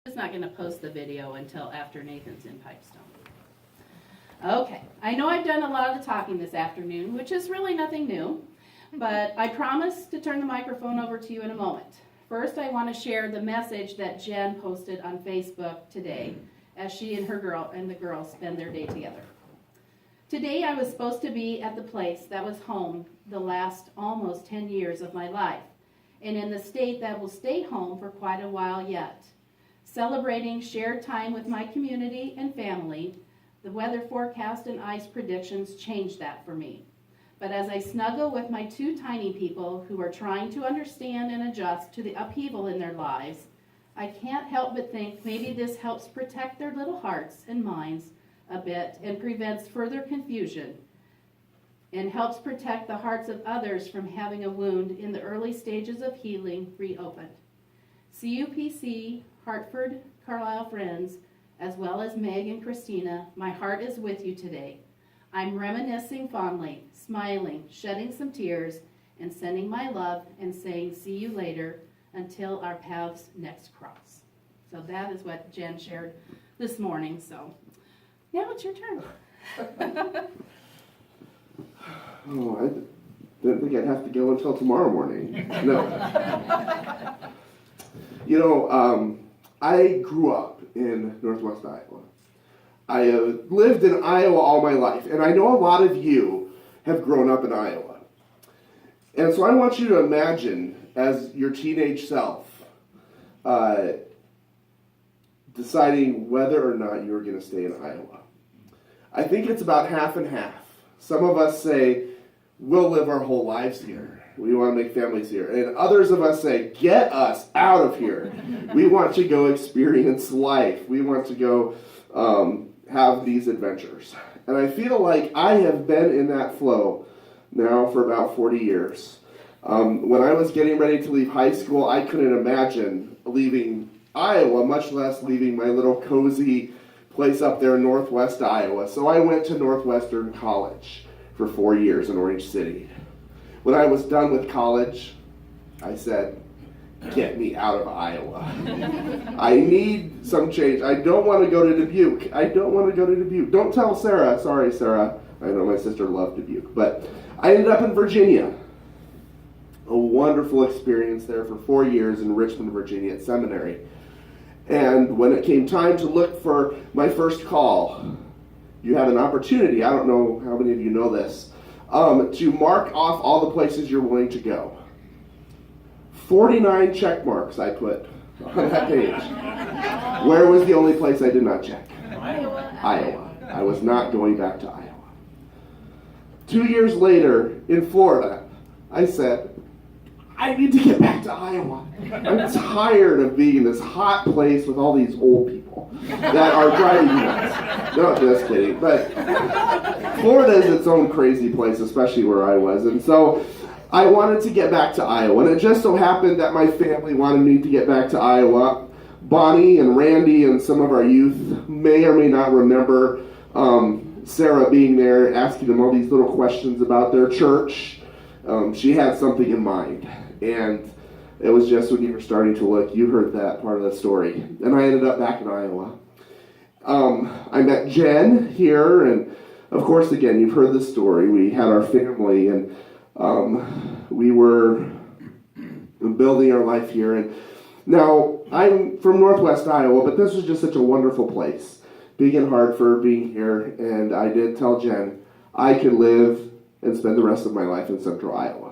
Is not going to post the video until after Nathan's in Pipestone. Okay, I know I've done a lot of the talking this afternoon, which is really nothing new, but I promise to turn the microphone over to you in a moment. First, I want to share the message that Jenn posted on Facebook today as she and the girls spend their day together. Today, I was supposed to be at the place that was home the last almost 10 years of my life, and in the state that will stay home for quite a while yet. Celebrating shared time with my community and family, the weather forecast and ice predictions changed that for me. But as I snuggle with my two tiny people who are trying to understand and adjust to the upheaval in their lives, I can't help but think maybe this helps protect their little hearts and minds a bit and prevents further confusion and helps protect the hearts of others from having a wound in the early stages of healing reopened. CUPC, Hartford, Carlisle friends, as well as Meg and Christina, my heart is with you today. I'm reminiscing fondly, smiling, shedding some tears, and sending my love and saying see you later until our paths next cross. So that is what Jenn shared this morning. So now it's your turn. Oh, I didn't think I'd have to go until tomorrow morning. No. You know, I grew up in Northwest Iowa. I have lived in Iowa all my life, and I know a lot of you have grown up in Iowa. And so I want you to imagine, as your teenage self, deciding whether or not you are going to stay in Iowa. I think it's about half and half. Some of us say, we'll live our whole lives here. We want to make families here. And others of us say, get us out of here. We want to go experience life. We want to go have these adventures. And I feel like I have been in that flow now for about 40 years. When I was getting ready to leave high school, I couldn't imagine leaving Iowa, much less leaving my little cozy place up there in Northwest Iowa. So I went to Northwestern College for 4 years in Orange City. When I was done with college, I said, get me out of Iowa. I need some change. I don't want to go to Dubuque. Don't tell Sarah. Sorry, Sarah. I know my sister loved Dubuque. But I ended up in Virginia. A wonderful experience there for 4 years in Richmond, Virginia at seminary. And when it came time to look for my first call, you have an opportunity, I don't know how many of you know this, to mark off all the places you're willing to go. 49 check marks I put on that page. Where was the only place I did not check? Iowa. I was not going back to Iowa. 2 years later, in Florida, I said, I need to get back to Iowa. I'm tired of being in this hot place with all these old people that are driving me nuts. No, just kidding. But Florida is its own crazy place, especially where I was. And so I wanted to get back to Iowa. And it just so happened that my family wanted me to get back to Iowa. Bonnie and Randy and some of our youth may or may not remember Sarah being there, asking them all these little questions about their church. She had something in mind. And it was just when you were starting to look, you heard that part of the story. And I ended up back in Iowa. I met Jenn here, and of course, again, you've heard the story. We had our family, and we were building our life here. And now, I'm from Northwest Iowa, but this was just such a wonderful place. Being in Hartford, being here, and I did tell Jenn, I could live and spend the rest of my life in Central Iowa.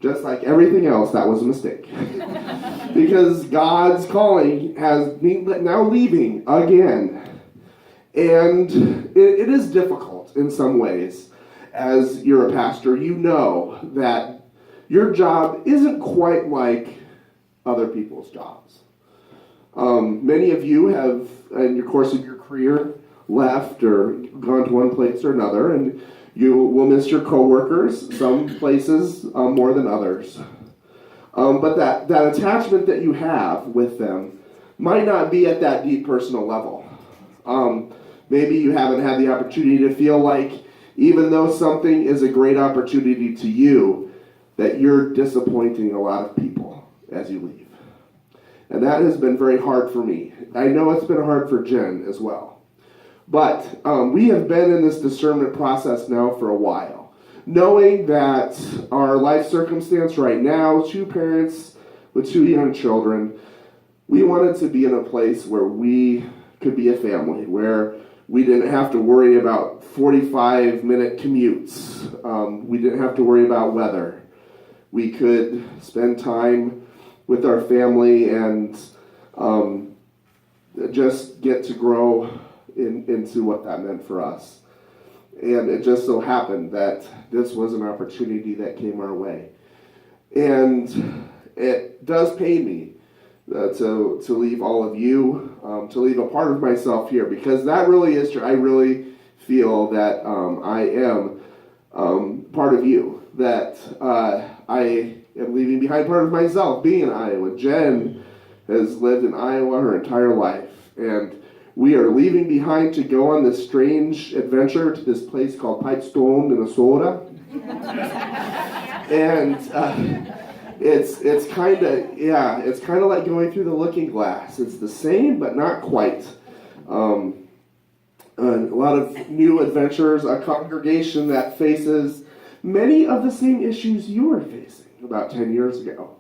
Just like everything else, that was a mistake. Because God's calling has me now leaving again. And it is difficult in some ways. As you're a pastor, you know that your job isn't quite like other people's jobs. Many of you have, in the course of your career, left or gone to one place or another, and you will miss your coworkers, some places more than others. But that attachment that you have with them might not be at that deep personal level. Maybe you haven't had the opportunity to feel like, even though something is a great opportunity to you, that you're disappointing a lot of people as you leave. And that has been very hard for me. I know it's been hard for Jenn as well. But we have been in this discernment process now for a while, knowing that our life circumstance right now, 2 parents with 2 young children, we wanted to be in a place where we could be a family, where we didn't have to worry about 45-minute commutes. We didn't have to worry about weather. We could spend time with our family and just get to grow into what that meant for us. And it just so happened that this was an opportunity that came our way. And it does pain me to leave all of you, to leave a part of myself here, because that really is true. I really feel that I am part of you, that I am leaving behind part of myself being in Iowa. Jenn has lived in Iowa her entire life, and we are leaving behind to go on this strange adventure to this place called Pipestone, Minnesota. And it's kind of like going through the looking glass. It's the same, but not quite. A lot of new adventures, a congregation that faces many of the same issues you were facing about 10 years ago.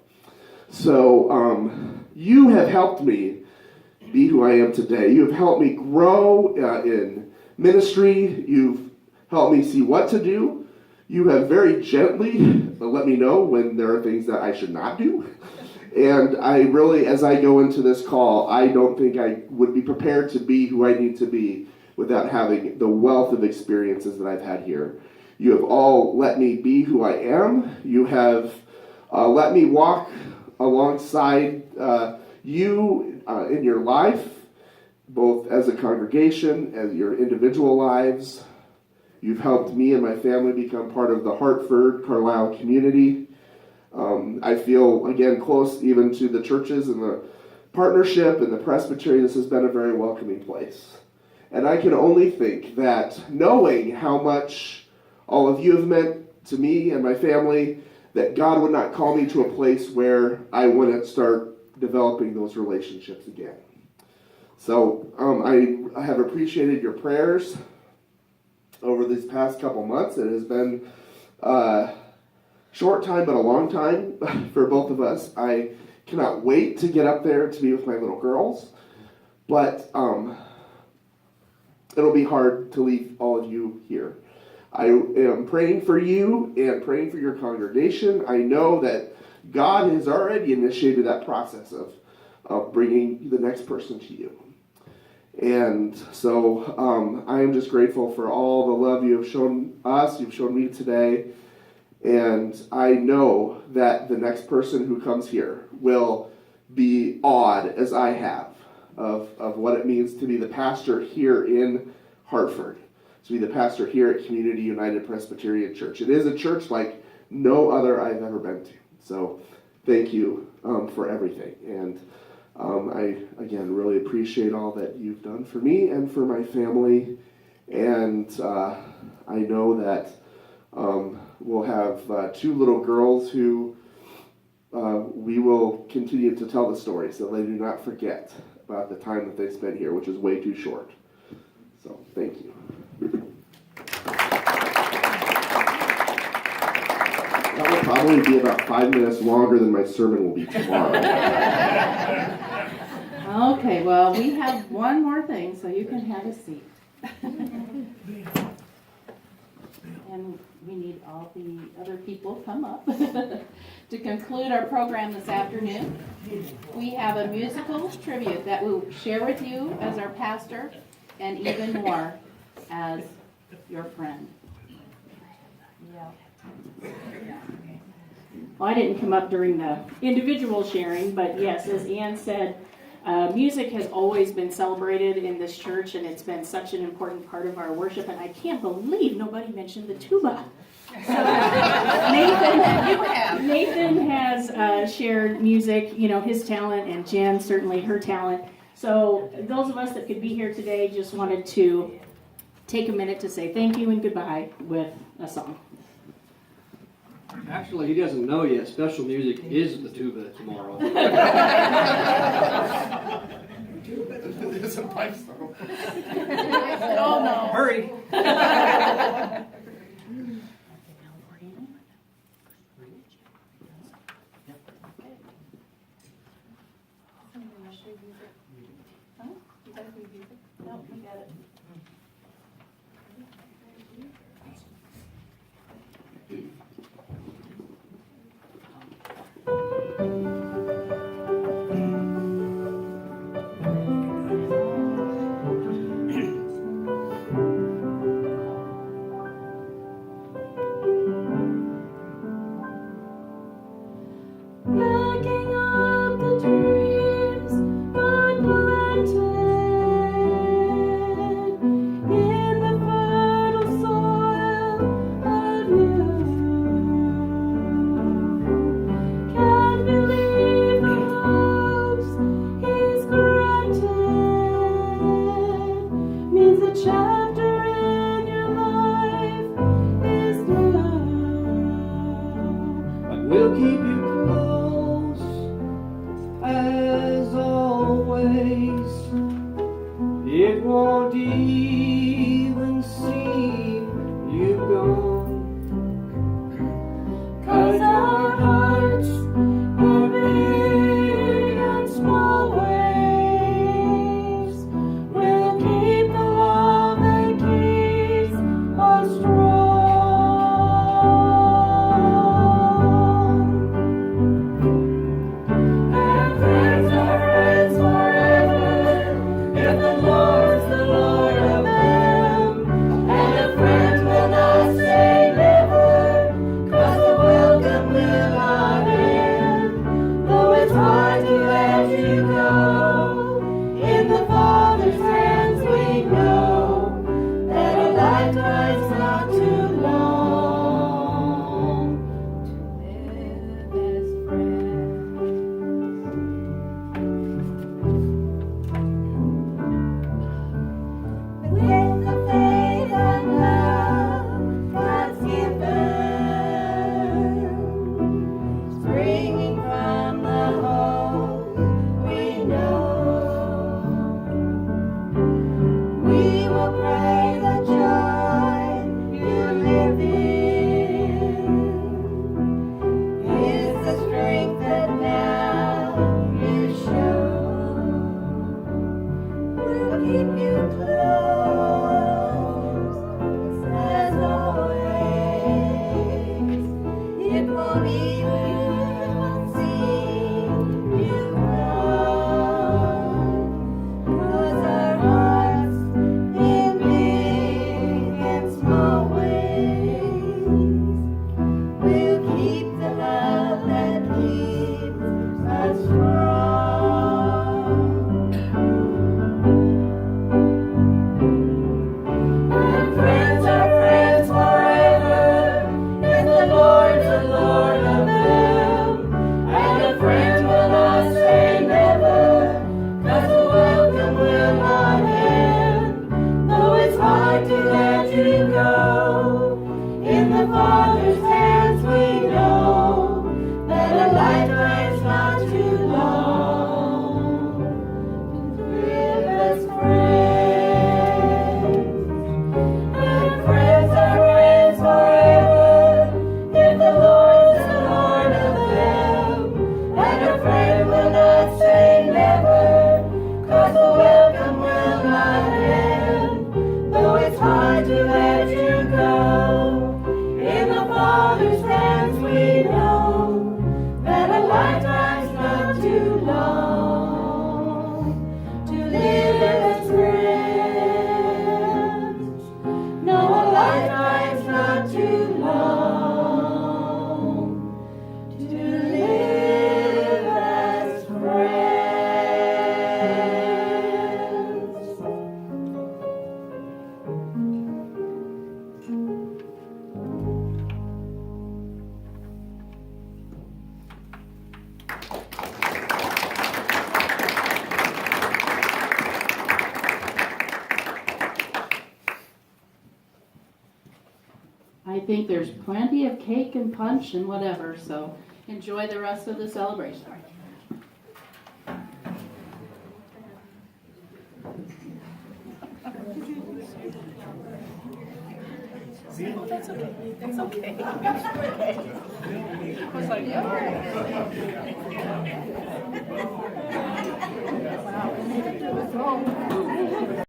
So you have helped me be who I am today. You have helped me grow in ministry. You've helped me see what to do. You have very gently let me know when there are things that I should not do. And I really, as I go into this call, I don't think I would be prepared to be who I need to be without having the wealth of experiences that I've had here. You have all let me be who I am. You have let me walk alongside you in your life, both as a congregation, as your individual lives. You've helped me and my family become part of the Hartford, Carlisle community. I feel, again, close even to the churches and the partnership and the presbytery. This has been a very welcoming place. And I can only think that knowing how much all of you have meant to me and my family, that God would not call me to a place where I wouldn't start developing those relationships again. So I have appreciated your prayers over these past couple months. It has been a short time, but a long time for both of us. I cannot wait to get up there to be with my little girls, but it'll be hard to leave all of you here. I am praying for you and praying for your congregation. I know that God has already initiated that process of bringing the next person to you. And so I am just grateful for all the love you have shown us, you've shown me today. And I know that the next person who comes here will be awed, as I have, of what it means to be the pastor here in Hartford, to be the pastor here at Community United Presbyterian Church. It is a church like no other I've ever been to. So thank you for everything. And I, again, really appreciate all that you've done for me and for my family. And I know that we'll have 2 little girls who we will continue to tell the story so they do not forget about the time that they spent here, which is way too short. So thank you. That will probably be about 5 minutes longer than my sermon will be tomorrow. Okay, well, we have one more thing, so you can have a seat. And we need all the other people come up to conclude our program this afternoon. We have a musical tribute that we'll share with you as our pastor and even more as your friend. Yeah. Well, I didn't come up during the individual sharing, but yes, as Ann said, music has always been celebrated in this church, and it's been such an important part of our worship, and I can't believe nobody mentioned the tuba. So, Nathan has shared music, his talent, and Jen, certainly her talent. So those of us that could be here today just wanted to take a minute to say thank you and goodbye with a song. Actually, he doesn't know yet. Special music is the tuba tomorrow. There's a pipe song. Oh, no. Hurry! No, we got it. Picking up the dreams God planted in the fertile soil of you. Can't believe the hopes He's granted. Means a chapter in your life is new. But we'll keep you close as always. It won't even seem you've gone. 'Cause our hearts are big and small ways. We'll keep the love that keeps us strong. And friends are friends forever if the Lord's the Lord of them. And a friend will not say never, 'cause the welcome will not end. Though it's hard to let you go, in the Father's hands we know that a lifetime's not too long to live as friends. With the faith and love God's given, springing from the hope we know, we will pray the joy you live in is the strength that now you show. We'll keep you close as always. It won't even seem you've gone. 'Cause our hearts in big and small ways, we'll keep the love that keeps us strong. think there's plenty of cake and punch and whatever, so enjoy the rest of the celebration. That's okay. That's okay. I was like,